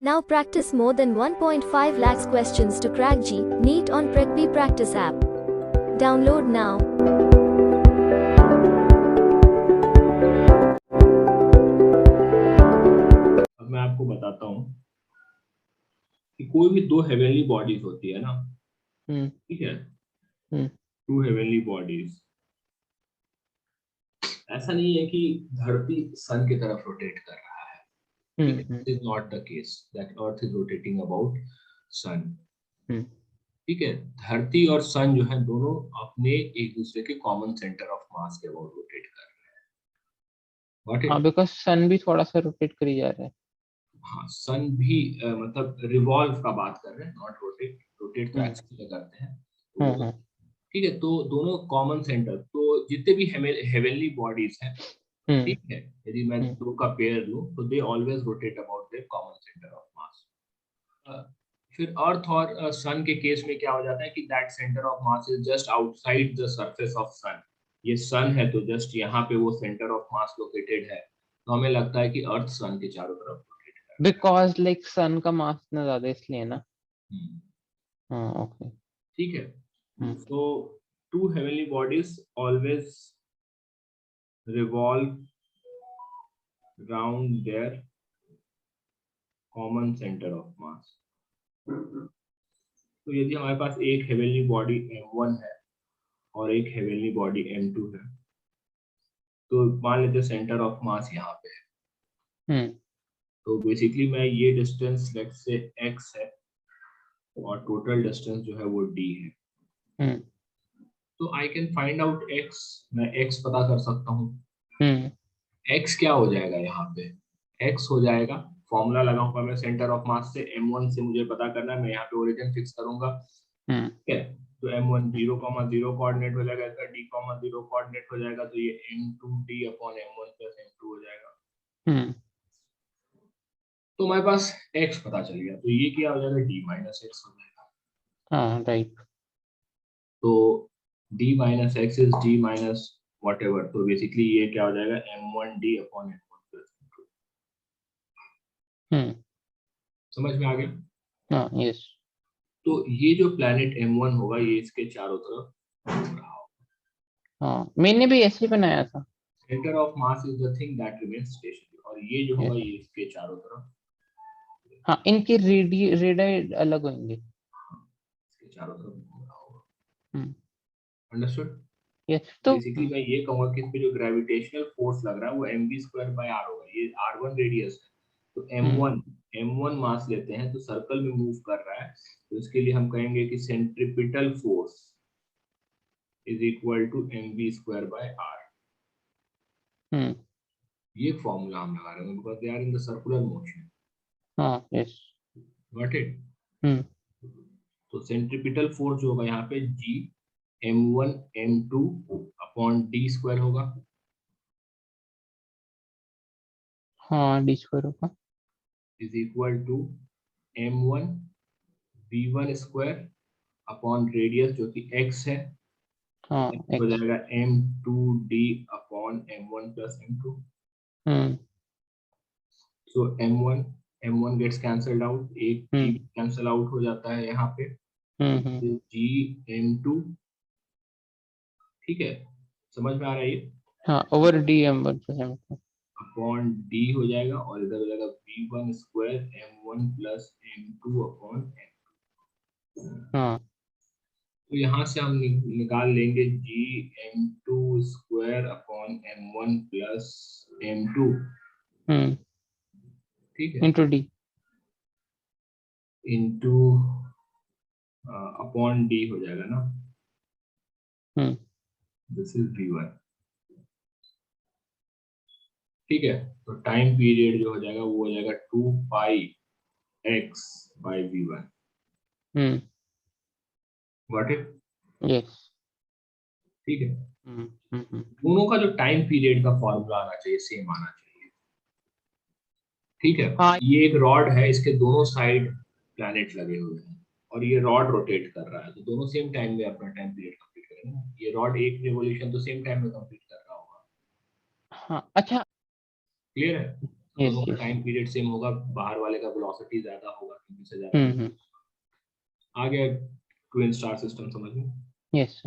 Now practice more than 1.5 lakhs questions to crack JEE NEET on PracBee practice app. Download now. अब मैं आपको बताता हूँ कि कोई भी दो हेवनली बॉडीज होती है ना, ठीक है, टू हेवनली बॉडीज। ऐसा नहीं है कि धरती सन की तरफ रोटेट कर रहा है, it is not the case that earth is rotating about sun. ठीक है, धरती और सन जो है दोनों अपने एक दूसरे के कॉमन सेंटर ऑफ मास के अबाउट रोटेट कर रहे हैं। हाँ, बिकॉज सन भी थोड़ा सा रोटेट करी जा रहा है। हाँ, सन भी मतलब रिवॉल्व का बात कर रहे हैं, नॉट रोटेट। रोटेट तो एक्सिस में करते हैं, तो ठीक है। तो दोनों कॉमन सेंटर, तो जितने भी हेवनली बॉडीज हैं, ठीक है, यदि मैं दो का पेयर लूं तो they always rotate about their common centre of मास। फिर अर्थ और सन के केस में क्या हो जाता है कि that centre of mass is just outside the surface of sun. ये सन है तो जस्ट यहाँ पे वो सेंटर ऑफ मास लोकेटेड है, तो हमें लगता है कि अर्थ सन के चारों तरफ रोटेट कर रहा है। बिकॉज लाइक सन का मास इतना ज्यादा इसलिए ना। हाँ, ओके, ठीक है। So two heavenly bodies always revolve around their common center of mass. तो यदि हमारे पास एक हेवनली बॉडी m1 है और एक हेवनली बॉडी m2 है, तो मान लेते हैं सेंटर ऑफ मास यहाँ पे है। तो बेसिकली मैं ये डिस्टेंस लेट्स से x है और टोटल डिस्टेंस जो है वो d है। तो I can find out x, मैं x पता कर सकता हूँ। x क्या हो जाएगा यहाँ पे? x हो जाएगा, फॉर्मूला लगाऊंगा मैं सेंटर ऑफ मास से, m1 से मुझे पता करना है, मैं यहाँ पे ओरिजिन फिक्स करूंगा। ठीक है, तो m1 0,0 कोऑर्डिनेट हो जाएगा, इसका d,0 कोऑर्डिनेट हो जाएगा, तो ये m2d upon m1 plus m2 हो जाएगा। तो हमारे पास x पता चल गया, तो ये क्या हो जाएगा? d माइनस x हो जाएगा। हाँ, राइट। तो d minus x is d minus whatever, तो बेसिकली ये क्या हो जाएगा? m1d upon m1 plus m2। समझ में आ गया? हाँ, यस। तो ये जो प्लैनेट m1 होगा ये इसके चारों तरफ घूम रहा होगा। हाँ, मैंने भी ऐसे ही बनाया था। Centre of mass is the thing that remains stationary, और ये जो होगा ये इसके चारों तरफ, हाँ, इनके रेडियस अलग होंगे। इसके चारों तरफ घूम रहा होगा। अंडरस्टूड? यस। तो बेसिकली मैं ये कहूंगा कि इस पे जो ग्रेविटेशनल फोर्स लग रहा है वो mv²/r होगा। ये r1 रेडियस है, तो m1 मास लेते हैं, तो सर्कल में मूव कर रहा है, तो इसके लिए हम कहेंगे कि centripetal force is equal to mv²/r। ये फॉर्मूला हम लगा रहे हैं because they are in the circular motion. हाँ, यस। Got it? तो सेंट्रीपिटल फोर्स जो होगा यहाँ पे g m1 m2 upon d square होगा। हाँ, d² होगा, is equal to m1 v1 square upon radius जो कि x है, हाँ, हो x। जाएगा m2d upon m1 plus m2। So m1 gets cancelled out, एक g कैंसल आउट हो जाता है यहाँ पे, g m2। ठीक है, समझ में आ रहा है ये? हाँ, over d m1 plus m2 upon d हो जाएगा, और इधर हो जाएगा v1 square m1 plus m2 upon m2। हाँ, तो यहाँ से हम निकाल लेंगे g m2 square upon m1 plus m2। ठीक है, into d। Into upon d हो जाएगा ना, दिस इज v1। ठीक है, तो टाइम पीरियड जो हो जाएगा वो हो जाएगा 2 पाई x by v1। Got it? Yes. ठीक है, दोनों का जो टाइम पीरियड का फॉर्मूला आना चाहिए सेम आना चाहिए। ठीक है, हाँ, ये एक रॉड है, इसके दोनों साइड प्लैनेट लगे हुए हैं और ये रॉड रोटेट कर रहा है, तो दोनों सेम टाइम में अपना टाइम पीरियड कंप्लीट करेंगे। ये रॉड एक रिवोल्यूशन तो सेम टाइम में कंप्लीट कर रहा होगा। हाँ, अच्छा, क्लियर है? दोनों का टाइम पीरियड सेम होगा, बाहर वाले का वेलोसिटी ज्यादा होगा क्योंकि से ज्यादा। आ गया ट्विन स्टार सिस्टम समझ में? Yes sir.